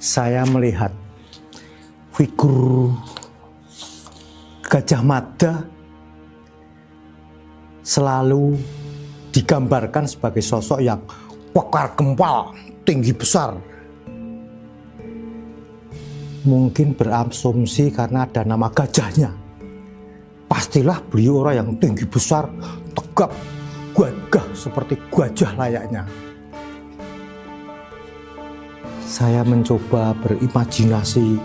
saya melihat figur Gajah Mada selalu digambarkan sebagai sosok yang kekar gempal, tinggi besar. Mungkin berasumsi karena ada nama gajahnya. Pastilah beliau orang yang tinggi besar, tegap, gagah seperti gajah layaknya. Saya mencoba berimajinasi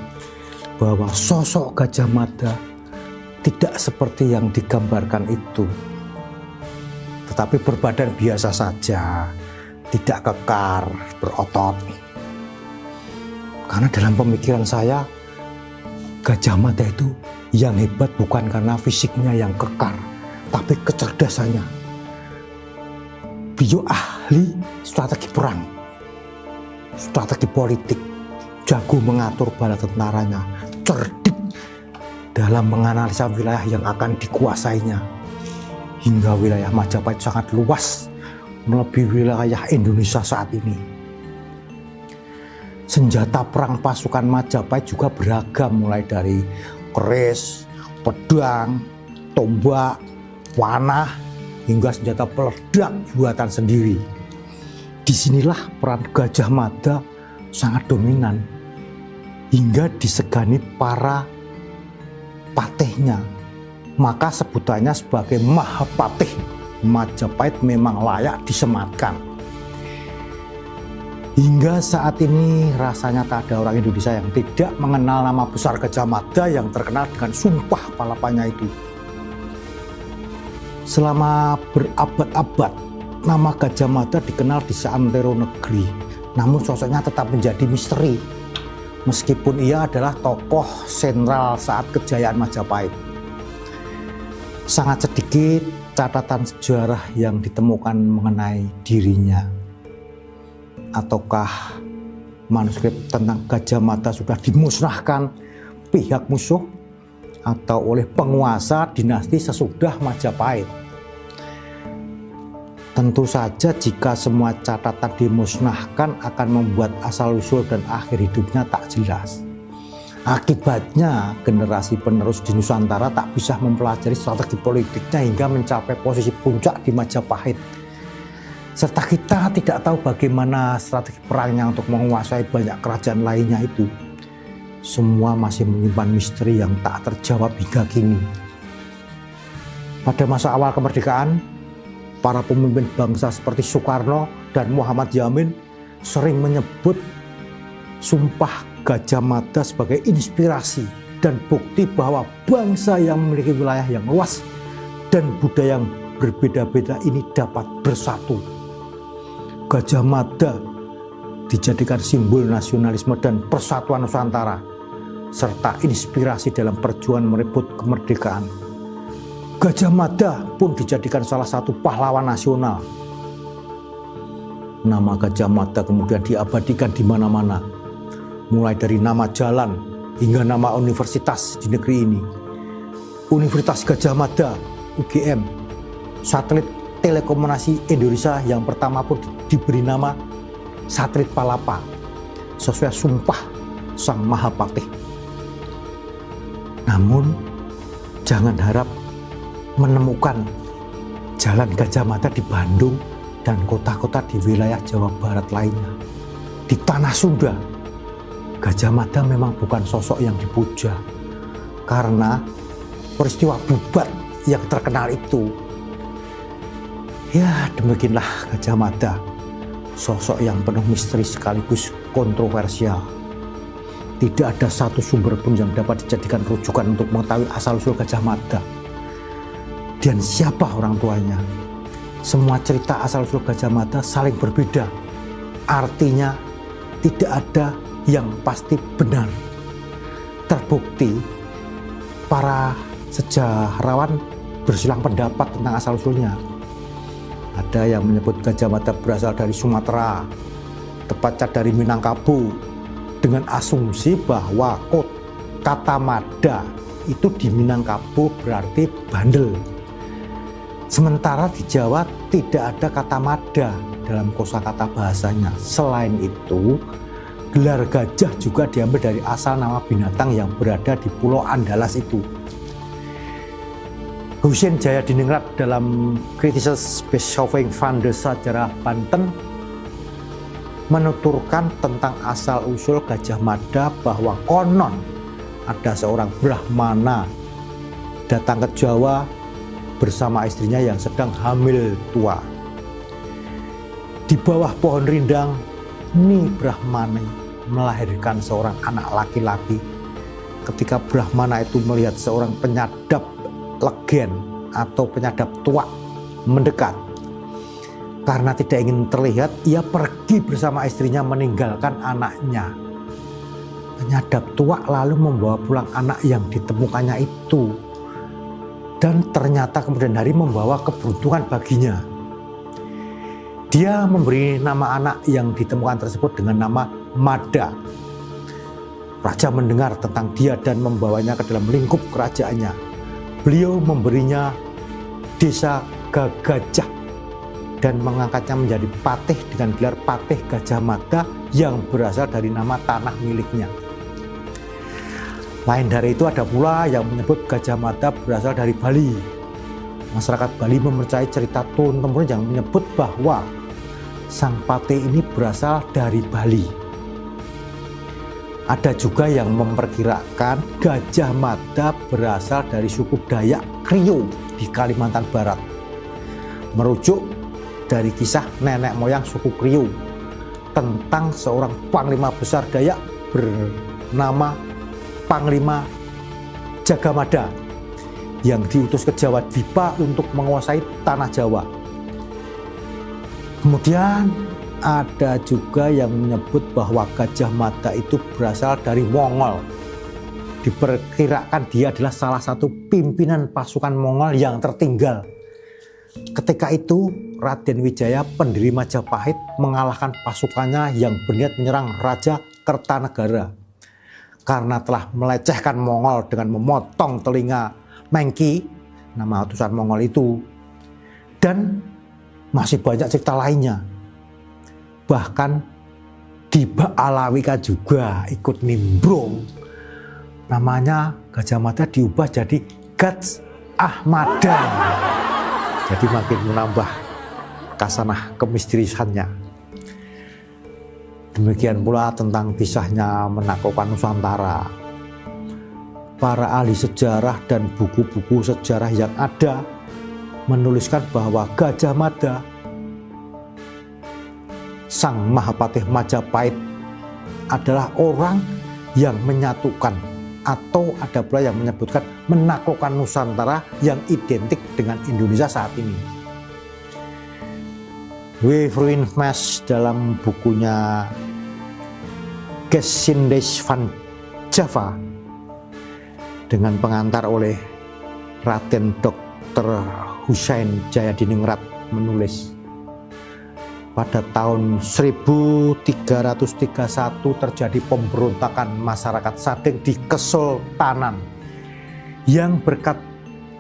bahwa sosok Gajah Mada tidak seperti yang digambarkan itu, tetapi berbadan biasa saja, tidak kekar, berotot. Karena dalam pemikiran saya, Gajah Mada itu yang hebat bukan karena fisiknya yang kekar, tapi kecerdasannya. Beliau ahli strategi perang, strategi politik, jago mengatur bala tentaranya, cerdik dalam menganalisa wilayah yang akan dikuasainya. Hingga wilayah Majapahit sangat luas, melebihi wilayah Indonesia saat ini. Senjata perang pasukan Majapahit juga beragam, mulai dari keris, pedang, tombak, panah, hingga senjata peledak buatan sendiri. Disinilah peran Gajah Mada sangat dominan, hingga disegani para patihnya. Maka sebutannya sebagai Mahapatih Majapahit memang layak disematkan. Hingga saat ini rasanya tak ada orang Indonesia yang tidak mengenal nama besar Gajah Mada yang terkenal dengan Sumpah Palapanya itu. Selama berabad-abad, nama Gajah Mada dikenal di seantero negeri, namun sosoknya tetap menjadi misteri. Meskipun ia adalah tokoh sentral saat kejayaan Majapahit. Sangat sedikit catatan sejarah yang ditemukan mengenai dirinya. Ataukah manuskrip tentang Gajah Mada sudah dimusnahkan pihak musuh atau oleh penguasa dinasti sesudah Majapahit? Tentu saja jika semua catatan dimusnahkan akan membuat asal-usul dan akhir hidupnya tak jelas. Akibatnya generasi penerus di Nusantara tak bisa mempelajari strategi politiknya hingga mencapai posisi puncak di Majapahit. Serta kita tidak tahu bagaimana strategi perangnya untuk menguasai banyak kerajaan lainnya itu. Semua masih menyimpan misteri yang tak terjawab hingga kini. Pada masa awal kemerdekaan, para pemimpin bangsa seperti Soekarno dan Muhammad Yamin sering menyebut Sumpah Gajah Mada sebagai inspirasi dan bukti bahwa bangsa yang memiliki wilayah yang luas dan budaya yang berbeda-beda ini dapat bersatu. Gajah Mada dijadikan simbol nasionalisme dan persatuan Nusantara, serta inspirasi dalam perjuangan merebut kemerdekaan. Gajah Mada pun dijadikan salah satu pahlawan nasional. Nama Gajah Mada kemudian diabadikan di mana-mana, mulai dari nama jalan hingga nama universitas di negeri ini. Universitas Gajah Mada, UGM, satelit telekomunikasi Indonesia yang pertama pun diberi nama Satelit Palapa, sesuai Sumpah Sang Mahapatih. Namun, jangan harap menemukan jalan Gajah Mada di Bandung dan kota-kota di wilayah Jawa Barat lainnya. Di tanah Sunda, Gajah Mada memang bukan sosok yang dipuja karena peristiwa bubat yang terkenal itu. Ya, demikianlah Gajah Mada, sosok yang penuh misteri sekaligus kontroversial. Tidak ada satu sumber pun yang dapat dijadikan rujukan untuk mengetahui asal-usul Gajah Mada dan siapa orang tuanya. Semua cerita asal-usul Gajah Mada saling berbeda. Artinya tidak ada yang pasti benar. Terbukti para sejarawan bersilang pendapat tentang asal-usulnya. Ada yang menyebut Gajah Mada berasal dari Sumatera, tepatnya dari Minangkabau, dengan asumsi bahwa kata Mada itu di Minangkabau berarti bandel. Sementara di Jawa tidak ada kata Mada dalam kosakata bahasanya. Selain itu, Gelar gajah juga diambil dari asal nama binatang yang berada di Pulau Andalas itu. Husein Jayadiningrat dalam Kritische Beschouwing van de Sejarah Banten menuturkan tentang asal-usul Gajah Mada bahwa konon ada seorang Brahmana datang ke Jawa bersama istrinya yang sedang hamil tua. Di bawah pohon rindang, Ni Brahmani melahirkan seorang anak laki-laki. Ketika Brahmana itu melihat seorang penyadap legen atau penyadap tua mendekat, karena tidak ingin terlihat, ia pergi bersama istrinya meninggalkan anaknya. Penyadap tua lalu membawa pulang anak yang ditemukannya itu, dan ternyata kemudian hari membawa keberuntungan baginya. Dia memberi nama anak yang ditemukan tersebut dengan nama Mada. Raja mendengar tentang dia dan membawanya ke dalam lingkup kerajaannya. Beliau memberinya desa Gagajah dan mengangkatnya menjadi patih dengan gelar Patih Gajah Mada yang berasal dari nama tanah miliknya. Lain dari itu ada pula yang menyebut Gajah Mada berasal dari Bali. Masyarakat Bali mempercayai cerita turun-temurun yang menyebut bahwa sang patih ini berasal dari Bali. Ada juga yang memperkirakan Gajah Mada berasal dari suku Dayak Krio di Kalimantan Barat. Merujuk dari kisah nenek moyang suku Krio tentang seorang panglima besar Dayak bernama Panglima Jagamada yang diutus ke Jawa Dipa untuk menguasai tanah Jawa. Kemudian ada juga yang menyebut bahwa Gajah Mada itu berasal dari Mongol. Diperkirakan dia adalah salah satu pimpinan pasukan Mongol yang tertinggal. Ketika itu Raden Wijaya, pendiri Majapahit, mengalahkan pasukannya yang berniat menyerang Raja Kertanegara. Karena telah melecehkan Mongol dengan memotong telinga Mengki, nama utusan Mongol itu. Dan masih banyak cerita lainnya. Bahkan Diba Alawika juga ikut nimbrung. Namanya Gajah Mada diubah jadi Gaj Ahmada. Jadi makin menambah kasanah kemisteriusannya. Demikian pula tentang kisahnya menaklukkan Nusantara. Para ahli sejarah dan buku-buku sejarah yang ada menuliskan bahwa Gajah Mada, sang Mahapatih Majapahit, adalah orang yang menyatukan, atau ada pula yang menyebutkan menaklukkan Nusantara yang identik dengan Indonesia saat ini. Wivruin Mas dalam bukunya Geschiedenis van Java dengan pengantar oleh Raden Dr. Husein Jayadiningrat menulis, pada tahun 1331 terjadi pemberontakan masyarakat Sadeng di Kesultanan yang berkat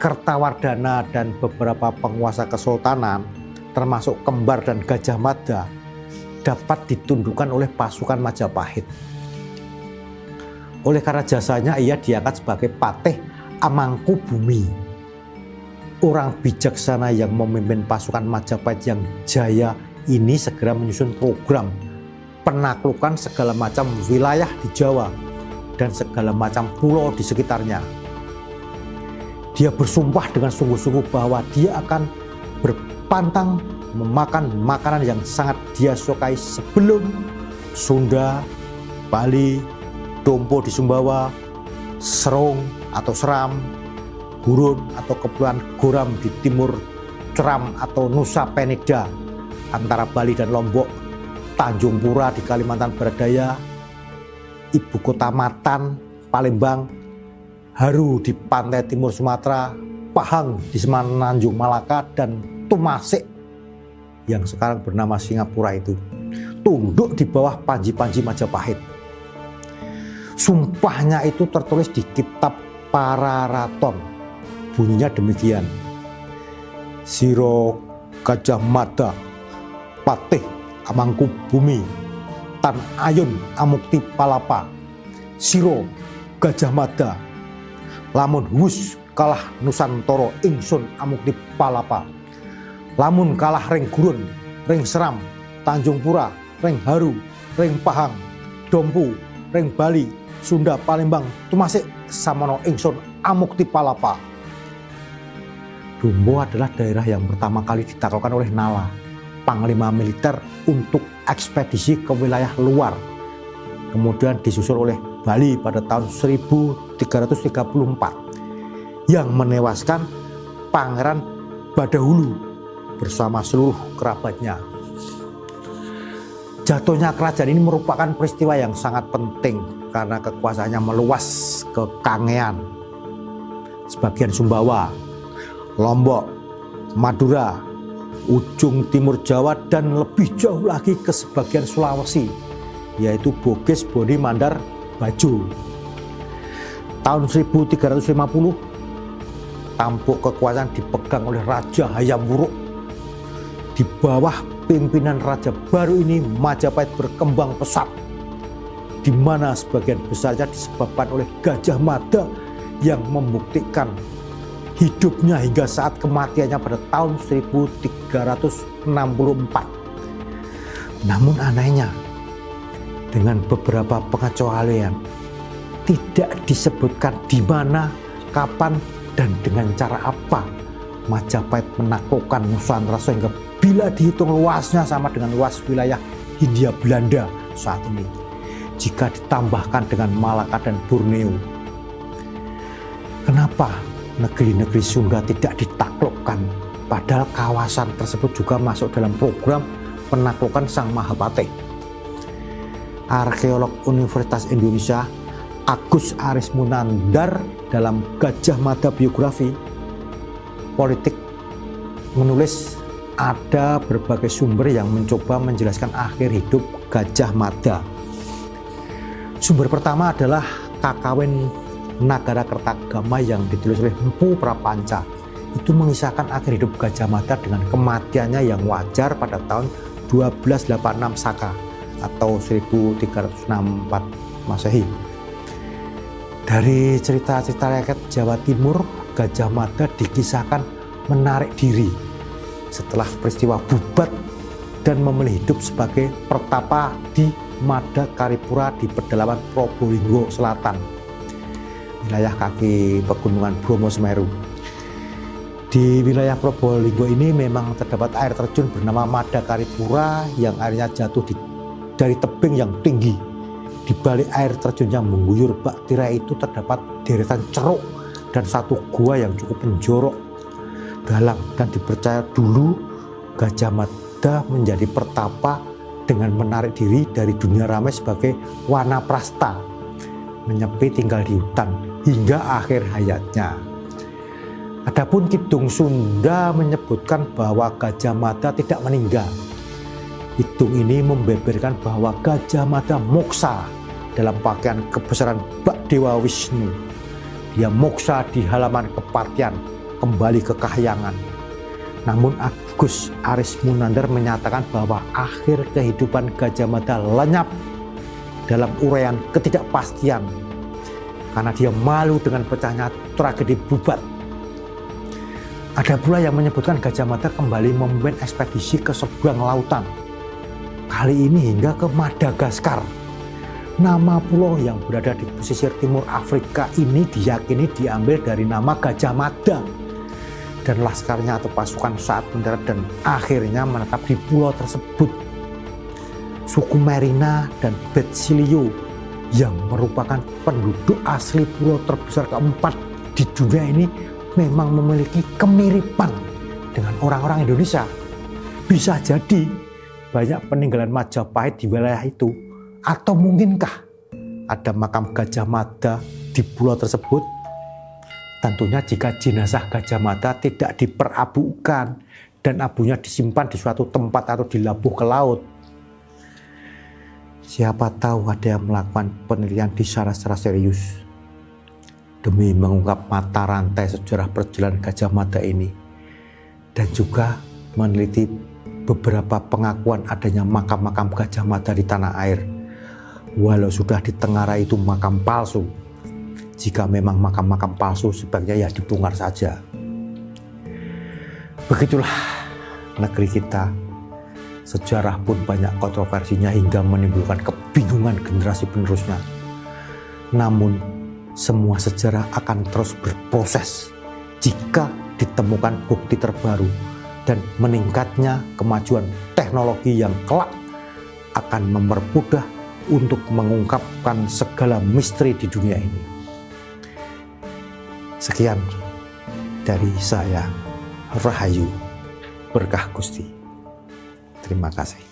Kertawardhana dan beberapa penguasa kesultanan termasuk Kembar dan Gajah Mada dapat ditundukkan oleh pasukan Majapahit. Oleh karena jasanya ia diangkat sebagai Patih Amangkubumi, orang bijaksana yang memimpin pasukan Majapahit yang jaya ini segera menyusun program penaklukan segala macam wilayah di Jawa dan segala macam pulau di sekitarnya. Dia bersumpah dengan sungguh-sungguh bahwa dia akan berpantang memakan makanan yang sangat dia sukai sebelum Sunda, Bali, Dompo di Sumbawa, Serung atau Seram, Gurun atau Kepulauan Goram di timur Ceram atau Nusa Penida antara Bali dan Lombok, Tanjung Pura di Kalimantan Barat Daya, ibu kota Matan, Palembang, Haru di pantai timur Sumatera, Pahang di Semenanjung Malaka, dan Tumasik yang sekarang bernama Singapura itu tunduk di bawah panji-panji Majapahit. Sumpahnya itu tertulis di kitab Pararaton. Bunyinya demikian: Siro Gajah Mada, Patih Amangkubumi, Tan Ayun Amukti Palapa, siro Gajah Mada, lamun wus kalah Nusantara ingsun Amukti Palapa, lamun kalah ring Gurun, ring Seram, Tanjung Pura, ring Haru, ring Pahang, Dompu, ring Bali, Sunda, Palembang, tumasik samono ingsun Amukti Palapa. Dumbo adalah daerah yang pertama kali ditaklukkan oleh Nala, panglima militer untuk ekspedisi ke wilayah luar. Kemudian disusul oleh Bali pada tahun 1334 yang menewaskan Pangeran Badahulu bersama seluruh kerabatnya. Jatuhnya kerajaan ini merupakan peristiwa yang sangat penting karena kekuasaannya meluas ke Kangean, sebagian Sumbawa, Lombok, Madura, ujung timur Jawa, dan lebih jauh lagi ke sebagian Sulawesi, yaitu Bugis, Boni, Mandar, Bajo. Tahun 1350, tampuk kekuasaan dipegang oleh Raja Hayam Wuruk. Di bawah pimpinan raja baru ini, Majapahit berkembang pesat, di mana sebagian besarnya disebabkan oleh Gajah Mada yang membuktikan hidupnya hingga saat kematiannya pada tahun 1364. Namun anehnya, dengan beberapa pengecualian, tidak disebutkan di mana, kapan, dan dengan cara apa Majapahit menaklukkan Nusantara sehingga bila dihitung luasnya sama dengan luas wilayah Hindia Belanda saat ini, jika ditambahkan dengan Malaka dan Borneo. Kenapa negeri-negeri Sunda tidak ditaklukkan, padahal kawasan tersebut juga masuk dalam program penaklukan Sang Mahapatih? Arkeolog Universitas Indonesia Agus Aris Munandar dalam Gajah Mada Biografi Politik menulis ada berbagai sumber yang mencoba menjelaskan akhir hidup Gajah Mada. Sumber pertama adalah Kakawin Nagarakretagama yang ditulis oleh Mpu Prapanca. Itu mengisahkan akhir hidup Gajah Mada dengan kematiannya yang wajar pada tahun 1286 Saka atau 1364 Masehi. Dari cerita-cerita rakyat Jawa Timur, Gajah Mada dikisahkan menarik diri setelah peristiwa Bubat dan memilih hidup sebagai pertapa di Mada Karipura di pedalaman Probolinggo Selatan, wilayah kaki pegunungan Bromo Semeru. Di wilayah Probolinggo ini memang terdapat air terjun bernama Mada Karipura yang airnya jatuh dari tebing yang tinggi. Di balik air terjun yang mengguyur bak tirai itu terdapat deretan ceruk dan satu gua yang cukup menjorok dalam, dan dipercaya dulu Gajah Mada menjadi pertapa dengan menarik diri dari dunia ramai sebagai wanaprasta, menyepi tinggal di hutan hingga akhir hayatnya. Adapun Kidung Sunda menyebutkan bahwa Gajah Mada tidak meninggal. Kidung ini membeberkan bahwa Gajah Mada moksa dalam pakaian kebesaran Bak Dewa Wisnu. Dia moksa di halaman Kepartian, kembali ke kahyangan. Namun Agus Aris Munandar menyatakan bahwa akhir kehidupan Gajah Mada lenyap dalam uraian ketidakpastian karena dia malu dengan pecahnya tragedi Bubat. Ada pula yang menyebutkan Gajah Mada kembali memimpin ekspedisi ke seberang lautan, kali ini hingga ke Madagaskar. Nama pulau yang berada di pesisir timur Afrika ini diyakini diambil dari nama Gajah Mada dan laskarnya atau pasukan saat mendarat dan akhirnya menetap di pulau tersebut. Suku Merina dan Betsilio yang merupakan penduduk asli pulau terbesar keempat di dunia ini memang memiliki kemiripan dengan orang-orang Indonesia. Bisa jadi banyak peninggalan Majapahit di wilayah itu, atau mungkinkah ada makam Gajah Mada di pulau tersebut? Tentunya jika jenazah Gajah Mada tidak diperabukan dan abunya disimpan di suatu tempat atau dilabuh ke laut. Siapa tahu ada yang melakukan penelitian di sana secara serius demi mengungkap mata rantai sejarah perjalanan Gajah Mada ini, dan juga meneliti beberapa pengakuan adanya makam-makam Gajah Mada di tanah air. Walau sudah ditengarai itu makam palsu, jika memang makam-makam palsu sebaiknya ya dibongkar saja. Begitulah negeri kita. Sejarah pun banyak kontroversinya hingga menimbulkan kebingungan generasi penerusnya. Namun semua sejarah akan terus berproses jika ditemukan bukti terbaru dan meningkatnya kemajuan teknologi yang kelak akan mempermudah untuk mengungkapkan segala misteri di dunia ini. Sekian dari saya, Rahayu, berkah Gusti. Terima kasih.